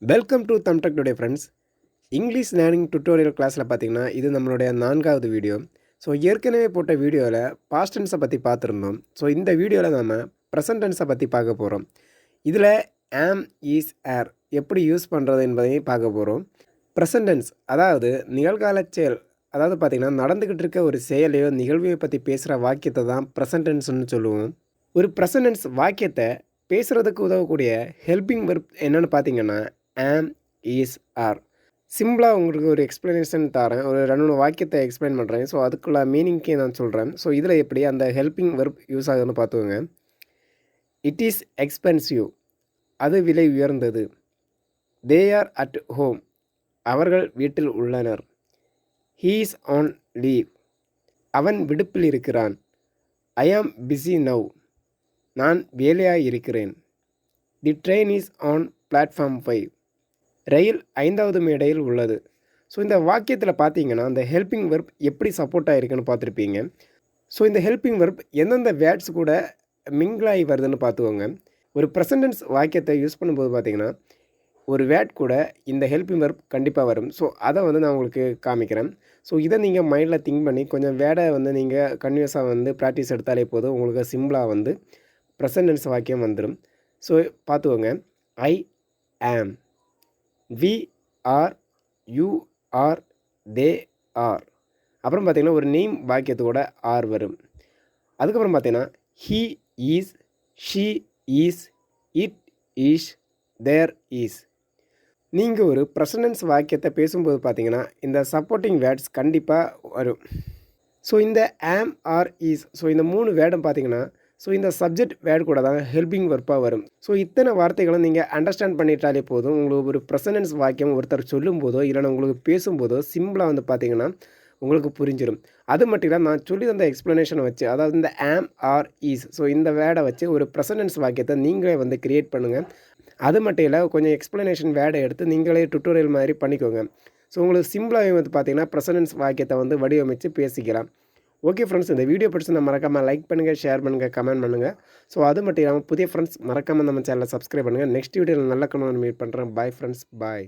Welcome to தம்டெக் today friends. English learning tutorial கிளாஸில் பார்த்தீங்கன்னா இது நம்மளுடைய 4வது வீடியோ. ஸோ ஏற்கனவே போட்ட வீடியோவில் பாஸ்ட் டென்ஸை பற்றி பார்த்துருந்தோம். ஸோ இந்த வீடியோவில் நம்ம ப்ரெசன்ட் டென்ஸை பற்றி பார்க்க போகிறோம். இதில் ஆம், ஈஸ், ஏர் எப்படி யூஸ் பண்ணுறது என்பதையும் பார்க்க போகிறோம். ப்ரெசன்ட் டென்ஸ் அதாவது நிகழ்கால செயல், அதாவது பார்த்திங்கன்னா நடந்துக்கிட்டு இருக்க ஒரு செயலையோ நிகழ்வையோ பற்றி பேசுகிற வாக்கியத்தை தான் ப்ரெசன்ட் டென்ஸ்னு சொல்லுவோம். ஒரு ப்ரெசன்ட் டென்ஸ் வாக்கியத்தை பேசுகிறதுக்கு உதவக்கூடிய ஹெல்பிங் வெர்ப் என்னென்னு பார்த்தீங்கன்னா ஆம், ஈஸ், ஆர். சிம்பிளாக உங்களுக்கு ஒரு எக்ஸ்ப்ளனேஷன் தரேன், ஒரு 2-3 வாக்கியத்தை எக்ஸ்பிளைன் பண்ணுறேன். ஸோ அதுக்குள்ள மீனிங்க்கே நான் சொல்கிறேன். ஸோ இதில் எப்படி அந்த ஹெல்பிங் வெர்ப் யூஸ் ஆகுதுன்னு பார்த்துக்கோங்க. இட் இஸ் எக்ஸ்பென்சிவ், அது விலை உயர்ந்தது. தே ஆர் அட் ஹோம், அவர்கள் வீட்டில் உள்ளனர். ஹீ இஸ் ஆன் லீவ், அவன் விடுப்பில் இருக்கிறான். ஐ ஆம் பிஸி நவ், நான் வேலையாக இருக்கிறேன். The train is on platform 5, ரயில் 5வது மேடையில் உள்ளது. ஸோ இந்த வாக்கியத்தில் பார்த்தீங்கன்னா அந்த ஹெல்பிங் வெர்ப் எப்படி சப்போர்ட் ஆகிருக்குன்னு பார்த்துருப்பீங்க. ஸோ இந்த ஹெல்பிங் வெர்ப் எந்தெந்த வேர்ட்ஸ் கூட மிங்கிளாகி வருதுன்னு பார்த்துக்கோங்க. ஒரு ப்ரெசன்டென்ஸ் வாக்கியத்தை யூஸ் பண்ணும்போது பார்த்தீங்கன்னா ஒரு வேர்ட் கூட இந்த ஹெல்பிங் வெர்ப் கண்டிப்பாக வரும். ஸோ அதை நான் உங்களுக்கு காமிக்கிறேன். ஸோ இதை நீங்கள் மைண்டில் திங்க் பண்ணி கொஞ்சம் வேர்டை நீங்கள் கன்யூஸாக ப்ராக்டிஸ் எடுத்தாலே போதும், உங்களுக்கு சிம்பிளாக ப்ரெசன்டென்ஸ் வாக்கியம் வந்துடும். ஸோ பார்த்துக்கோங்க. I am, we are, you are, they are. அப்புறம் பார்த்திங்கன்னா ஒரு நேம் வாக்கியத்தோட ஆர் வரும். அதுக்கப்புறம் பார்த்திங்கன்னா he is, she is, it is, there is. நீங்கள் ஒரு ப்ரெசன்டென்ஸ் வாக்கியத்தை பேசும்போது பார்த்திங்கன்னா இந்த சப்போர்ட்டிங் வேர்ட்ஸ் கண்டிப்பாக வரும். ஸோ இந்த ஆம், ஆர், ஈஸ், ஸோ இந்த 3 வேர்டும் பார்த்திங்கன்னா ஸோ இந்த சப்ஜெக்ட் வேர்டு கூட தான் ஹெல்பிங் வெர்ப்பாக வரும். ஸோ இத்தனை வார்த்தைகளும் நீங்கள் அண்டர்ஸ்டாண்ட் பண்ணிட்டாலே போதும், உங்களுக்கு ஒரு ப்ரெசன்டென்ஸ் வாக்கியம் ஒருத்தர் சொல்லும்போதோ இல்லைனா உங்களுக்கு பேசும்போதோ சிம்பிளாக பார்த்தீங்கன்னா உங்களுக்கு புரிஞ்சிடும். அது மட்டும் இல்லை, நான் சொல்லி தந்த எக்ஸ்ப்ளனேஷனை வச்சு, அதாவது இந்த ஆம், ஆர், ஈஸ், ஸோ இந்த வேர்டை வச்சு ஒரு ப்ரெசன்டென்ஸ் வாக்கியத்தை நீங்களே க்ரியேட் பண்ணுங்கள். அது மட்டும் இல்லை, கொஞ்சம் எக்ஸ்ப்ளனேஷன் வேர்டை எடுத்து நீங்களே டுட்டோரியல் மாதிரி பண்ணிக்கோங்க. ஸோ உங்களுக்கு சிம்பிளாகவே பார்த்தீங்கன்னா ப்ரெசன்டென்ஸ் வாக்கியத்தை வடிவமைச்சு பேசிக்கலாம். ஓகே ஃப்ரெண்ட்ஸ், இந்த வீடியோ பிடிச்சி மறக்காமல் லைக் பண்ணுங்கள், ஷேர் பண்ணுங்கள், கமெண்ட் பண்ணுங்கள். ஸோ அது மட்டும் இல்லாமல் புதிய ஃப்ரெண்ட்ஸ் மறக்காமல் நம்ம சேனலை சப்ஸ்கிரைப் பண்ணுங்கள். நெக்ஸ்ட் வீடியோவில் நல்ல கமெண்ட் மீட் பண்ணுறேன். பாய் ஃப்ரெண்ட்ஸ், பாய்.